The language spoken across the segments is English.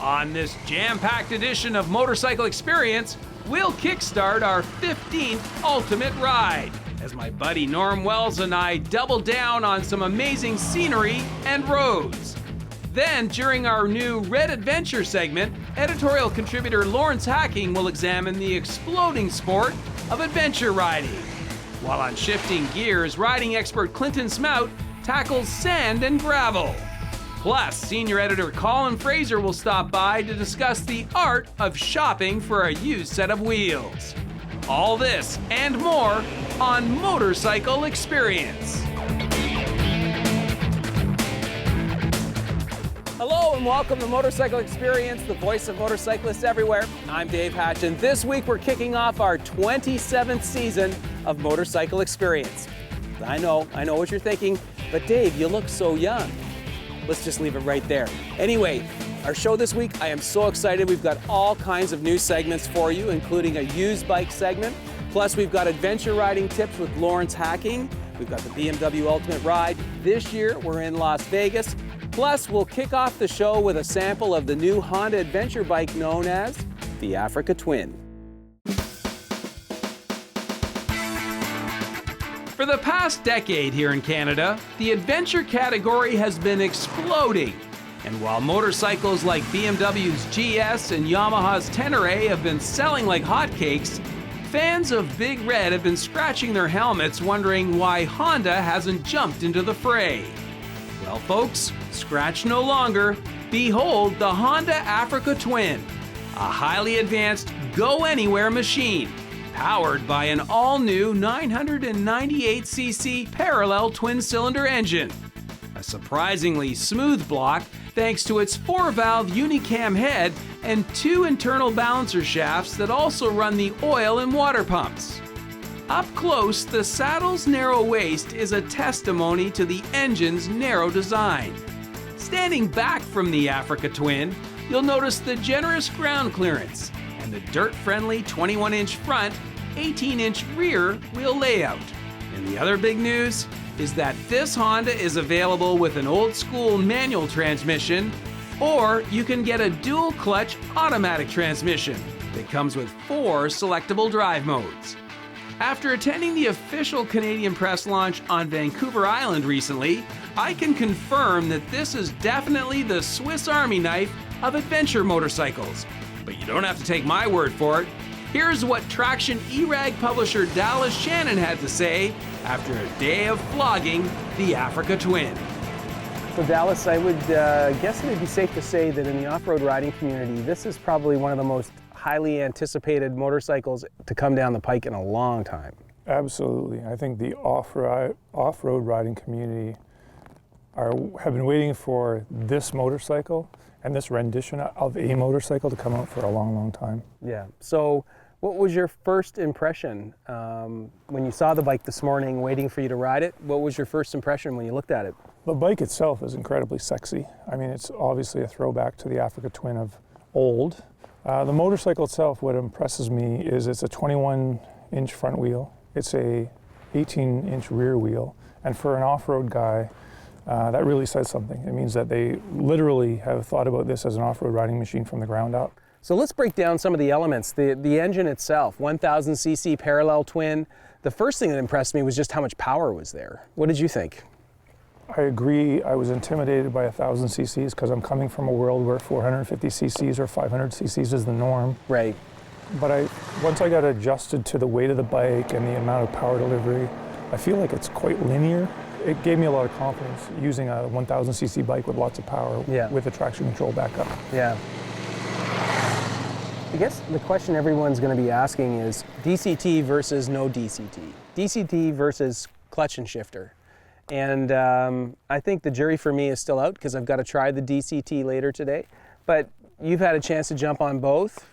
On this jam-packed edition of Motorcycle Experience, we'll kickstart our 15th Ultimate Ride as my buddy Norm Wells and I double down on some amazing scenery and roads. Then, during our new Red Adventure segment, editorial contributor Lawrence Hacking will examine the exploding sport of adventure riding. While on Shifting Gears, riding expert Clinton Smout tackles sand and gravel. Plus, senior editor Colin Fraser will stop by to discuss the art of shopping for a used set of wheels. All this and more on Motorcycle Experience. Hello and welcome to Motorcycle Experience, the voice of motorcyclists everywhere. I'm Dave Hatch, and this week we're kicking off our 27th season of Motorcycle Experience. I know what you're thinking, but Dave, you look so young. Let's just leave it right there. Anyway, our show this week, I am so excited. We've got all kinds of new segments for you, including a used bike segment. Plus, we've got adventure riding tips with Lawrence Hacking. We've got the BMW Ultimate Ride. This year, we're in Las Vegas. Plus, we'll kick off the show with a sample of the new Honda adventure bike known as the Africa Twin. For the past decade here in Canada, the adventure category has been exploding. And while motorcycles like BMW's GS and Yamaha's Tenere have been selling like hotcakes, fans of Big Red have been scratching their helmets wondering why Honda hasn't jumped into the fray. Well, folks, scratch no longer. Behold the Honda Africa Twin, a highly advanced go-anywhere machine, powered by an all-new 998cc parallel twin-cylinder engine. A surprisingly smooth block thanks to its 4-valve Unicam head and 2 internal balancer shafts that also run the oil and water pumps. Up close, the saddle's narrow waist is a testimony to the engine's narrow design. Standing back from the Africa Twin, you'll notice the generous ground clearance and the dirt-friendly 21-inch front, 18-inch rear wheel layout. And the other big news is that this Honda is available with an old-school manual transmission, or you can get a dual-clutch automatic transmission that comes with 4 selectable drive modes. After attending the official Canadian press launch on Vancouver Island recently, I can confirm that this is definitely the Swiss Army knife of adventure motorcycles. But you don't have to take my word for it. Here's what Traction E-Rag publisher Dallas Shannon had to say after a day of flogging the Africa Twin. So Dallas, I would guess it would be safe to say that in the off-road riding community, this is probably one of the most highly anticipated motorcycles to come down the pike in a long time. Absolutely. I think the off-road riding community have been waiting for this motorcycle and this rendition of a motorcycle to come out for a long, long time. Yeah. So what was your first impression when you saw the bike this morning waiting for you to ride it? What was your first impression when you looked at it? The bike itself is incredibly sexy. I mean, it's obviously a throwback to the Africa Twin of old. The motorcycle itself, what impresses me is it's a 21-inch front wheel. It's a 18-inch rear wheel. And for an off-road guy, that really says something. It means that they literally have thought about this as an off-road riding machine from the ground up. So let's break down some of the elements. The engine itself, 1000cc parallel twin. The first thing that impressed me was just how much power was there. What did you think? I agree. I was intimidated by 1000 cc's because I'm coming from a world where 450 cc's or 500 cc's is the norm. Right. But once I got adjusted to the weight of the bike and the amount of power delivery, I feel like it's quite linear. It gave me a lot of confidence using a 1000 cc bike with lots of power with the traction control backup. Yeah. I guess the question everyone's going to be asking is DCT versus no DCT. DCT versus clutch and shifter. And I think the jury for me is still out because I've got to try the DCT later today. But you've had a chance to jump on both.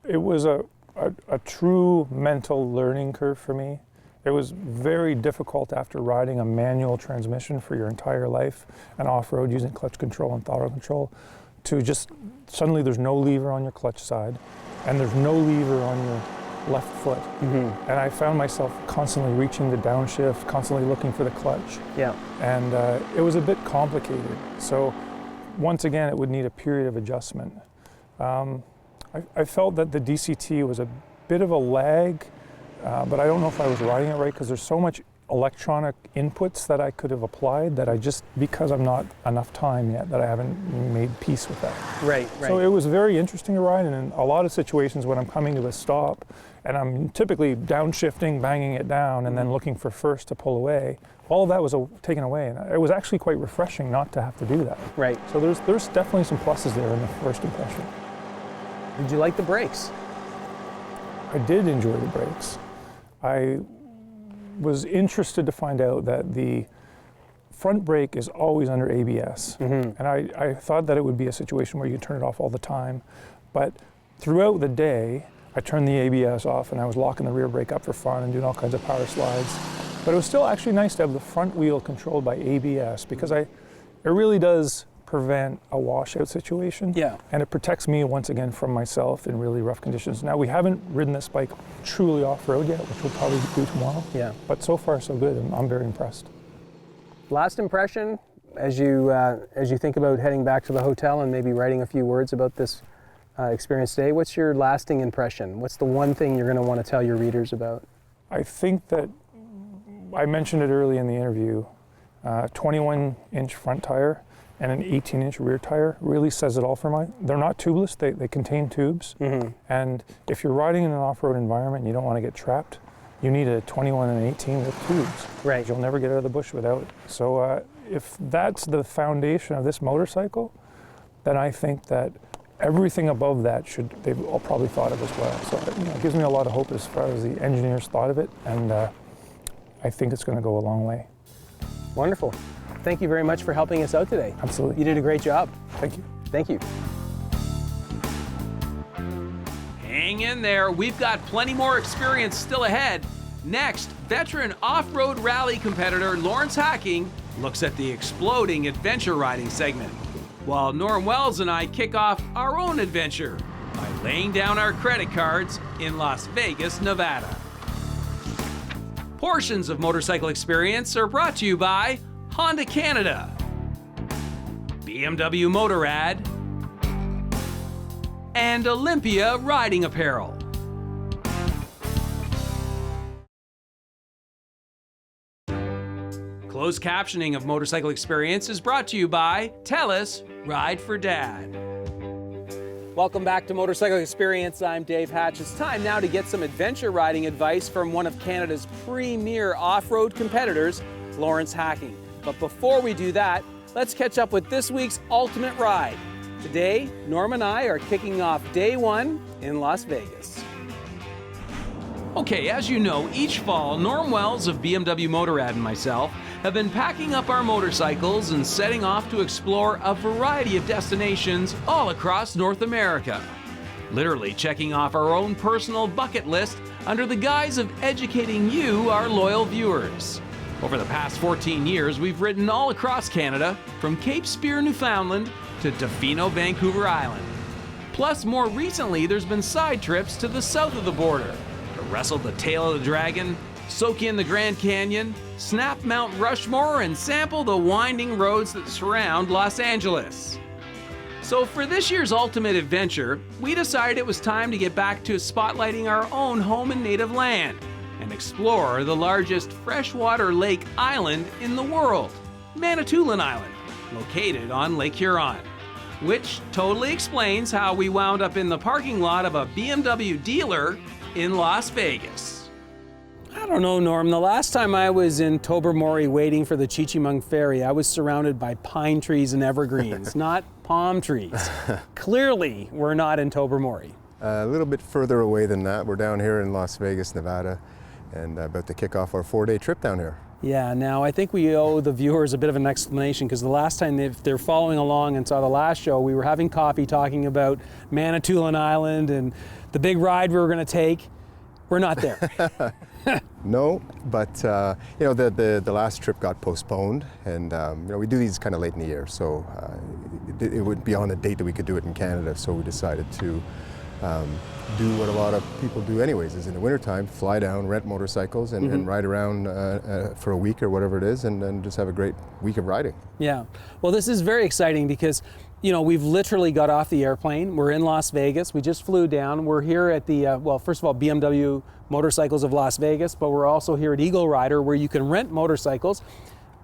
It was a true mental learning curve for me. It was very difficult after riding a manual transmission for your entire life and off-road using clutch control and throttle control to just suddenly there's no lever on your clutch side and there's no lever on your left foot. Mm-hmm. And I found myself constantly reaching the downshift, constantly looking for the clutch. Yeah. And it was a bit complicated. So once again, it would need a period of adjustment. I felt that the DCT was a bit of a lag, but I don't know if I was riding it right because there's so much electronic inputs that I could have applied that because I'm not enough time yet, that I haven't made peace with that. Right. So it was very interesting to ride, and in a lot of situations when I'm coming to a stop and I'm typically downshifting, banging it down, and then looking for first to pull away, all of that was taken away, and it was actually quite refreshing not to have to do that. Right. So there's definitely some pluses there in the first impression. Did you like the brakes? I did enjoy the brakes. I was interested to find out that the front brake is always under ABS. And I thought that it would be a situation where you turn it off all the time. But throughout the day, I turned the ABS off and I was locking the rear brake up for fun and doing all kinds of power slides. But it was still actually nice to have the front wheel controlled by ABS because it really does prevent a washout situation. Yeah. And it protects me once again from myself in really rough conditions. Now, we haven't ridden this bike truly off-road yet, which we'll probably do tomorrow. Yeah. But so far so good, and I'm very impressed. Last impression, as you think about heading back to the hotel and maybe writing a few words about this experience today, what's your lasting impression? What's the one thing you're going to want to tell your readers about? I think that, I mentioned it early in the interview, 21-inch front tire and an 18-inch rear tire really says it all for me. They're not tubeless, they contain tubes. And if you're riding in an off-road environment and you don't want to get trapped, you need a 21 and 18 with tubes. Right. You'll never get out of the bush without it. So if that's the foundation of this motorcycle, then I think that everything above that they've all probably thought of as well. So it gives me a lot of hope as far as the engineers thought of it, and I think it's going to go a long way. Wonderful. Thank you very much for helping us out today. Absolutely. You did a great job. Thank you. Thank you. Hang in there, we've got plenty more experience still ahead. Next, veteran off-road rally competitor Lawrence Hacking looks at the exploding adventure riding segment, while Norm Wells and I kick off our own adventure by laying down our credit cards in Las Vegas, Nevada. Portions of Motorcycle Experience are brought to you by Honda Canada, BMW Motorrad, and Olympia Riding Apparel. Closed captioning of Motorcycle Experience is brought to you by TELUS Ride for Dad. Welcome back to Motorcycle Experience. I'm Dave Hatch. It's time now to get some adventure riding advice from one of Canada's premier off-road competitors, Lawrence Hacking. But before we do that, let's catch up with this week's Ultimate Ride. Today, Norm and I are kicking off day one in Las Vegas. Okay, as you know, each fall, Norm Wells of BMW Motorrad and myself have been packing up our motorcycles and setting off to explore a variety of destinations all across North America. Literally checking off our own personal bucket list under the guise of educating you, our loyal viewers. Over the past 14 years, we've ridden all across Canada, from Cape Spear, Newfoundland, to Tofino, Vancouver Island. Plus, more recently, there's been side trips to the south of the border to wrestle the tail of the dragon, soak in the Grand Canyon, snap Mount Rushmore, and sample the winding roads that surround Los Angeles. So for this year's ultimate adventure, we decided it was time to get back to spotlighting our own home and native land and explore the largest freshwater lake island in the world, Manitoulin Island, located on Lake Huron, which totally explains how we wound up in the parking lot of a BMW dealer in Las Vegas. I don't know, Norm. The last time I was in Tobermory waiting for the Chi-Chi-Mung Ferry, I was surrounded by pine trees and evergreens, not palm trees. Clearly, we're not in Tobermory. A little bit further away than that. We're down here in Las Vegas, Nevada, and about to kick off our 4-day trip down here. Yeah, now I think we owe the viewers a bit of an explanation because the last time, if they're following along and saw the last show, we were having coffee talking about Manitoulin Island and the big ride we were going to take. We're not there. No, but the last trip got postponed, and we do these kind of late in the year, so it would be on a date that we could do it in Canada. So we decided to do what a lot of people do anyways, is in the wintertime, fly down, rent motorcycles, and ride around for a week or whatever it is, and then just have a great week of riding. Yeah. Well, this is very exciting because, you know, we've literally got off the airplane. We're in Las Vegas. We just flew down. We're here at the, well, first of all, BMW Motorcycles of Las Vegas, but we're also here at Eagle Rider, where you can rent motorcycles.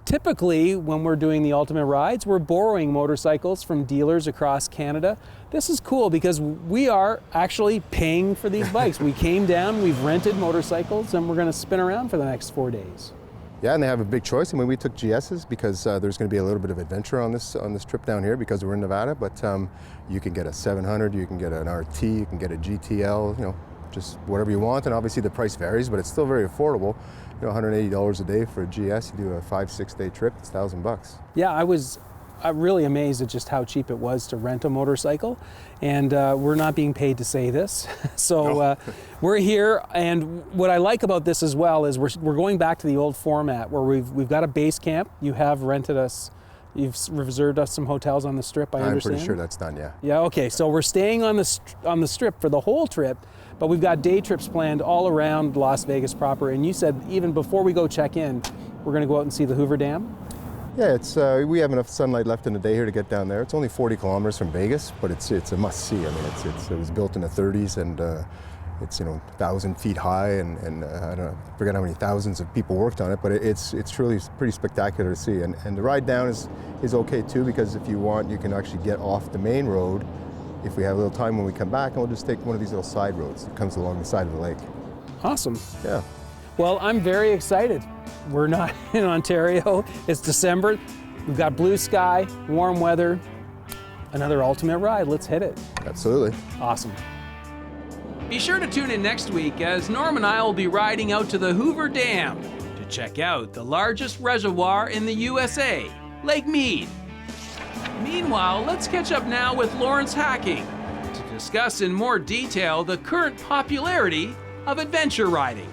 Typically, when we're doing the Ultimate Rides, we're borrowing motorcycles from dealers across Canada. This is cool because we are actually paying for these bikes. We came down, we've rented motorcycles, and we're going to spin around for the next 4 days. Yeah, and they have a big choice. I mean, we took GS's because there's going to be a little bit of adventure on this trip down here because we're in Nevada. But you can get a 700, you can get an RT, you can get a GTL, you know, just whatever you want. And obviously the price varies, but it's still very affordable. You know, $180 a day for a GS. You do a 5-6 day trip, it's $1,000. Yeah, I'm really amazed at just how cheap it was to rent a motorcycle, and we're not being paid to say this. So we're here, and what I like about this as well is we're going back to the old format where we've got a base camp. You have rented us, you've reserved us some hotels on the Strip, I understand? I'm pretty sure that's done, yeah. Yeah, okay, so we're staying on the Strip for the whole trip, but we've got day trips planned all around Las Vegas proper, and you said even before we go check in, we're gonna go out and see the Hoover Dam? Yeah, it's we have enough sunlight left in the day here to get down there. It's only 40 kilometers from Vegas, but it's a must-see. I mean, it was built in the 30s, and it's 1,000 feet high, and I forget how many thousands of people worked on it, but it's truly pretty spectacular to see. And the ride down is okay too, because if you want, you can actually get off the main road if we have a little time when we come back, and we'll just take one of these little side roads that comes along the side of the lake. Awesome. Yeah. Well, I'm very excited. We're not in Ontario. It's December. We've got blue sky, warm weather, another Ultimate Ride. Let's hit it. Absolutely. Awesome. Be sure to tune in next week as Norm and I will be riding out to the Hoover Dam to check out the largest reservoir in the USA, Lake Mead. Meanwhile, let's catch up now with Lawrence Hacking to discuss in more detail the current popularity of adventure riding.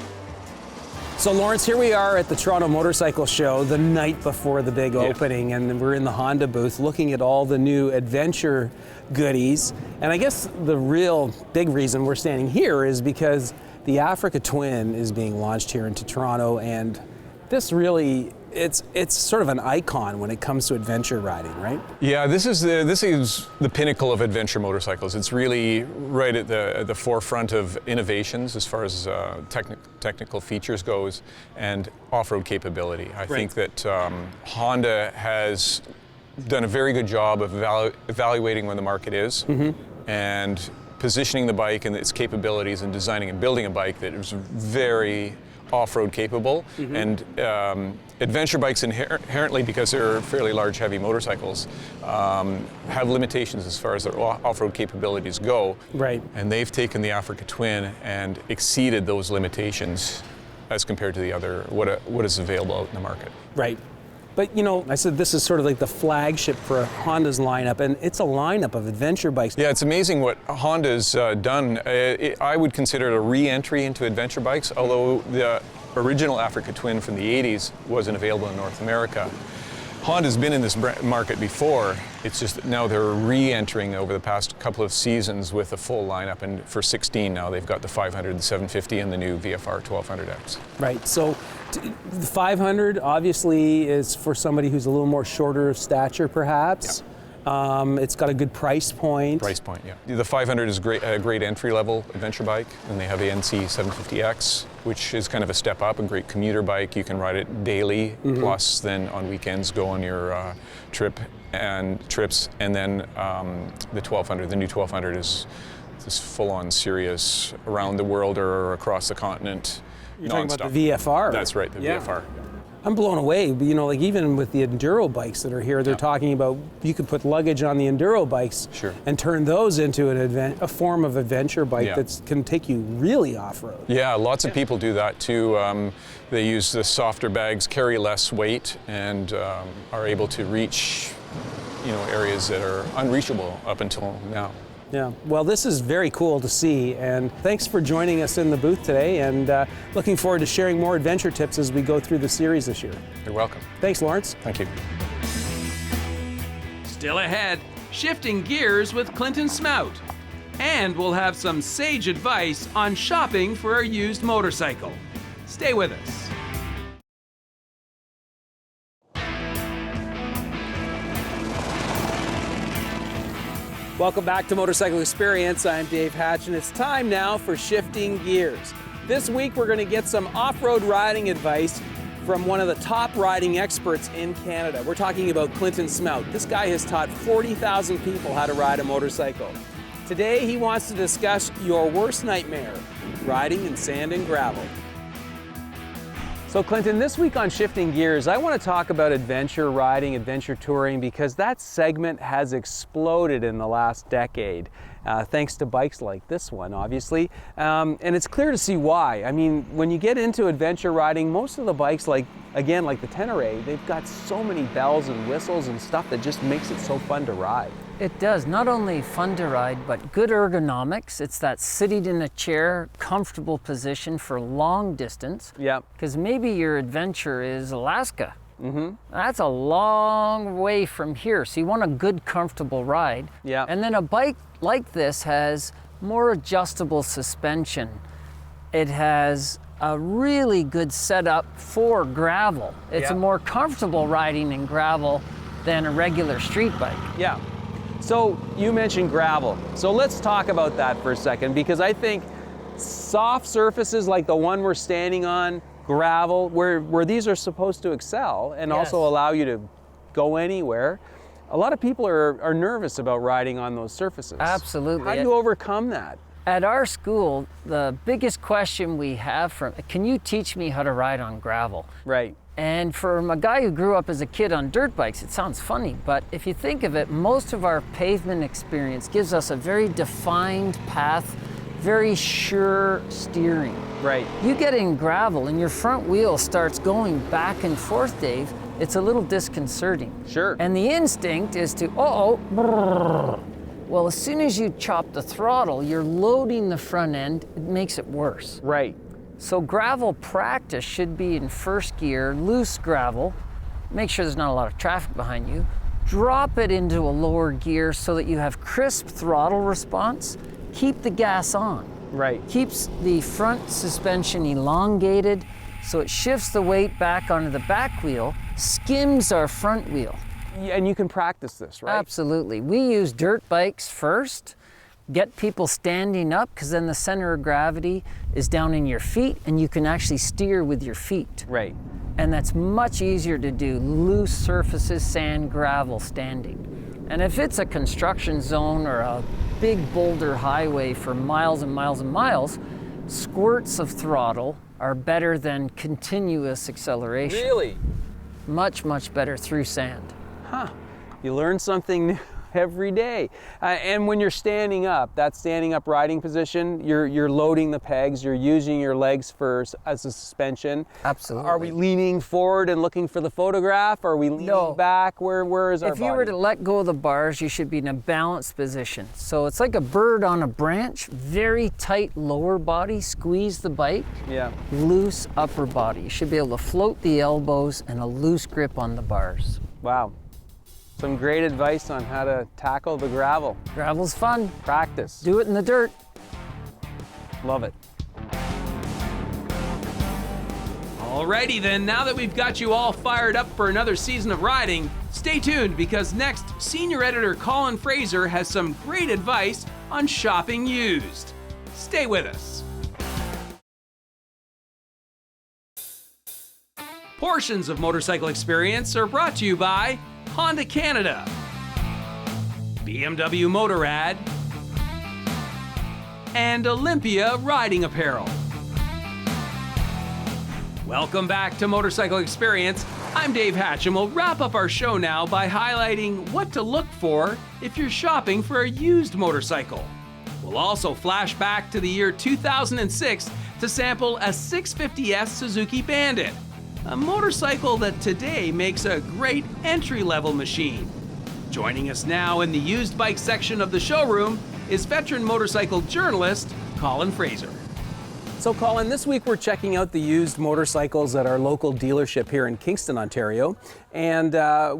So Lawrence, here we are at the Toronto Motorcycle Show the night before the big opening, and we're in the Honda booth looking at all the new adventure goodies. And I guess the real big reason we're standing here is because the Africa Twin is being launched here into Toronto, and this really, it's sort of an icon when it comes to adventure riding, right? Yeah, this is the pinnacle of adventure motorcycles. It's really right at the forefront of innovations as far as technical features goes and off-road capability. I think that Honda has done a very good job of evaluating where the market is and positioning the bike and its capabilities and designing and building a bike that is very off-road capable, and adventure bikes inherently, because they're fairly large, heavy motorcycles, have limitations as far as their off-road capabilities go. Right. And they've taken the Africa Twin and exceeded those limitations as compared to the other, what is available out in the market. Right. But you know, I said this is sort of like the flagship for Honda's lineup, and it's a lineup of adventure bikes. Yeah, it's amazing what Honda's done. I would consider it a re-entry into adventure bikes, although the original Africa Twin from the 80s wasn't available in North America. Honda's been in this market before. It's just that now they're re-entering over the past couple of seasons with a full lineup, and for 16 now they've got the 500, the 750, and the new VFR 1200X. Right, so the 500 obviously is for somebody who's a little more shorter of stature perhaps. It's got a good price point. Price point, yeah. The 500 is a great entry-level adventure bike, and they have the NC 750X, which is kind of a step up, a great commuter bike. You can ride it daily, plus then on weekends go on your trips, and then the 1200, the new 1200 is this full-on serious around the world or across the continent. You're talking about the VFR. That's right, the VFR. I'm blown away. You know, like even with the enduro bikes that are here, they're talking about you could put luggage on the enduro bikes and turn those into a form of adventure bike that can take you really off-road. Yeah, lots of people do that too. They use the softer bags, carry less weight, and are able to reach, areas that are unreachable up until now. Yeah, well, this is very cool to see, and thanks for joining us in the booth today, and looking forward to sharing more adventure tips as we go through the series this year. You're welcome. Thanks, Lawrence. Thank you. Still ahead, shifting gears with Clinton Smout. And we'll have some sage advice on shopping for a used motorcycle. Stay with us. Welcome back to Motorcycle Experience. I'm Dave Hatch, and it's time now for Shifting Gears. This week we're going to get some off-road riding advice from one of the top riding experts in Canada. We're talking about Clinton Smout. This guy has taught 40,000 people how to ride a motorcycle. Today he wants to discuss your worst nightmare, riding in sand and gravel. So Clinton, this week on Shifting Gears, I want to talk about adventure riding, adventure touring, because that segment has exploded in the last decade, thanks to bikes like this one, obviously. And it's clear to see why. I mean, when you get into adventure riding, most of the bikes, like the Tenere, they've got so many bells and whistles and stuff that just makes it so fun to ride. It does. Not only fun to ride, but good ergonomics. It's that sitting in a chair, comfortable position for long distance. Yeah. Because maybe your adventure is Alaska. That's a long way from here. So you want a good, comfortable ride. Yeah. And then a bike like this has more adjustable suspension. It has a really good setup for gravel. It's Yeah. a more comfortable riding in gravel than a regular street bike. Yeah. So you mentioned gravel. So let's talk about that for a second, because I think soft surfaces like the one we're standing on, gravel, where these are supposed to excel and also Yes. allow you to go anywhere, a lot of people are nervous about riding on those surfaces. Absolutely. How do you overcome that? At our school, the biggest question we have can you teach me how to ride on gravel? Right. And from a guy who grew up as a kid on dirt bikes, it sounds funny, but if you think of it, most of our pavement experience gives us a very defined path, very sure steering. Right. You get in gravel and your front wheel starts going back and forth, Dave, it's a little disconcerting. Sure. And the instinct is to, brrr. Well, as soon as you chop the throttle, you're loading the front end, it makes it worse. Right. So gravel practice should be in first gear, loose gravel, make sure there's not a lot of traffic behind you, drop it into a lower gear so that you have crisp throttle response, keep the gas on. Right. Keeps the front suspension elongated so it shifts the weight back onto the back wheel, skims our front wheel. Yeah, and you can practice this, right? Absolutely. We use dirt bikes first, get people standing up, because then the center of gravity is down in your feet and you can actually steer with your feet. Right. And that's much easier to do, loose surfaces, sand, gravel, standing. And if it's a construction zone or a big boulder highway for miles and miles and miles, squirts of throttle are better than continuous acceleration. Really? Much, much better through sand. Huh. You learn something new every day. And when you're standing up, that standing up riding position, you're loading the pegs, you're using your legs as a suspension. Absolutely. Are we leaning forward and looking for the photograph? Are we leaning back? Where is our If you were to let go of the bars, you should be in a balanced position. So it's like a bird on a branch, very tight lower body, squeeze the bike, Yeah. loose upper body. You should be able to float the elbows and a loose grip on the bars. Wow. Some great advice on how to tackle the gravel. Gravel's fun. Practice. Do it in the dirt. Love it. Alrighty then, now that we've got you all fired up for another season of riding, stay tuned because next, senior editor Colin Fraser has some great advice on shopping used. Stay with us. Portions of Motorcycle Experience are brought to you by Honda Canada, BMW Motorrad, and Olympia Riding Apparel. Welcome back to Motorcycle Experience. I'm Dave Hatch, and we'll wrap up our show now by highlighting what to look for if you're shopping for a used motorcycle. We'll also flash back to the year 2006 to sample a 650S Suzuki Bandit, a motorcycle that today makes a great entry-level machine. Joining us now in the used bike section of the showroom is veteran motorcycle journalist Colin Fraser. So Colin, this week we're checking out the used motorcycles at our local dealership here in Kingston, Ontario. And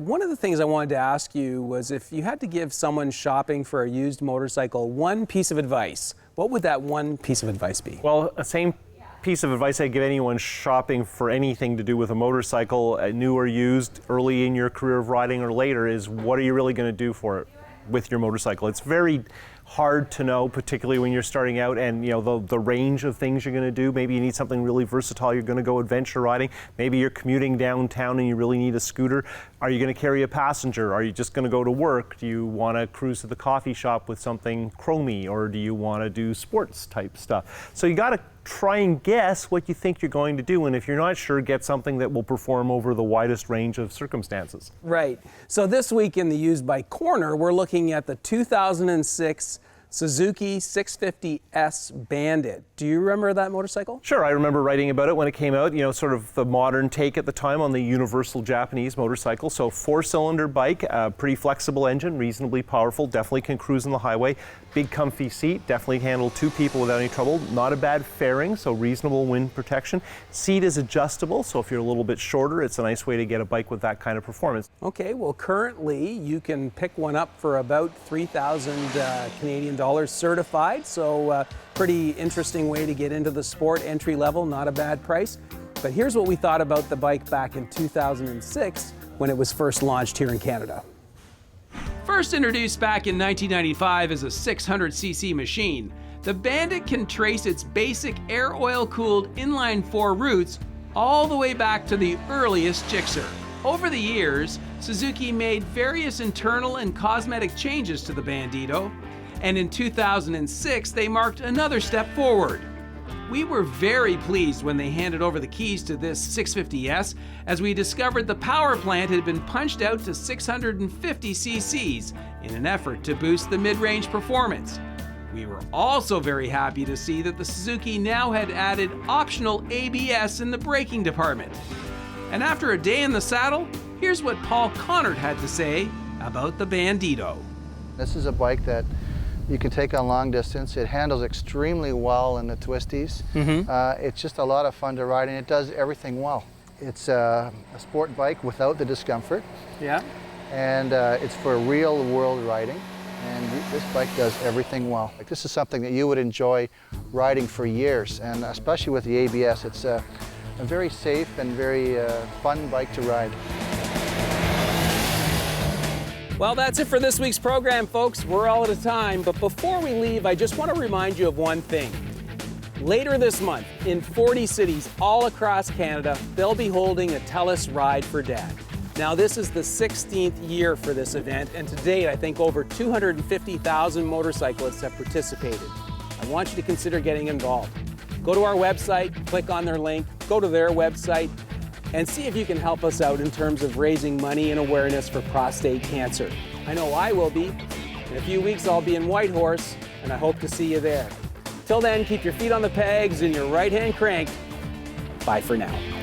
one of the things I wanted to ask you was if you had to give someone shopping for a used motorcycle one piece of advice, what would that one piece of advice be? Well, the same piece of advice I'd give anyone shopping for anything to do with a motorcycle, new or used, early in your career of riding or later, is what are you really going to do for it with your motorcycle? It's very hard to know, particularly when you're starting out, and the range of things you're going to do. Maybe you need something really versatile. You're going to go adventure riding. Maybe you're commuting downtown and you really need a scooter. Are you going to carry a passenger? Are you just going to go to work? Do you want to cruise to the coffee shop with something chromy, or do you want to do sports type stuff? So you got to try and guess what you think you're going to do, and if you're not sure, get something that will perform over the widest range of circumstances. Right. So this week in the Used Bike Corner, we're looking at the 2006 Suzuki 650S Bandit. Do you remember that motorcycle? Sure, I remember writing about it when it came out, sort of the modern take at the time on the universal Japanese motorcycle. So 4-cylinder bike, pretty flexible engine, reasonably powerful, definitely can cruise on the highway. Big comfy seat, definitely handle 2 people without any trouble. Not a bad fairing, so reasonable wind protection. Seat is adjustable, so if you're a little bit shorter, it's a nice way to get a bike with that kind of performance. Okay, well currently you can pick one up for about 3,000 Canadian dollars certified, so pretty interesting way to get into the sport, entry level, not a bad price. But here's what we thought about the bike back in 2006 when it was first launched here in Canada. First introduced back in 1995 as a 600cc machine, the Bandit can trace its basic air oil-cooled inline-4 roots all the way back to the earliest Gixxer. Over the years, Suzuki made various internal and cosmetic changes to the Bandito, and in 2006 they marked another step forward. We were very pleased when they handed over the keys to this 650S, as we discovered the power plant had been punched out to 650 cc's in an effort to boost the mid-range performance. We were also very happy to see that the Suzuki now had added optional ABS in the braking department. And after a day in the saddle, here's what Paul Connard had to say about the Bandito. This is a bike that you can take on long distance. It handles extremely well in the twisties. It's just a lot of fun to ride, and it does everything well. It's a sport bike without the discomfort. Yeah. And it's for real world riding. And this bike does everything well. Like, this is something that you would enjoy riding for years, and especially with the ABS, it's a very safe and very fun bike to ride. Well, that's it for this week's program, folks. We're all out of time, but before we leave, I just want to remind you of one thing. Later this month, in 40 cities all across Canada, they'll be holding a TELUS Ride for Dad. Now, this is the 16th year for this event, and to date, I think over 250,000 motorcyclists have participated. I want you to consider getting involved. Go to our website, click on their link, go to their website, and see if you can help us out in terms of raising money and awareness for prostate cancer. I know I will be. In a few weeks, I'll be in Whitehorse, and I hope to see you there. Till then, keep your feet on the pegs and your right hand cranked. Bye for now.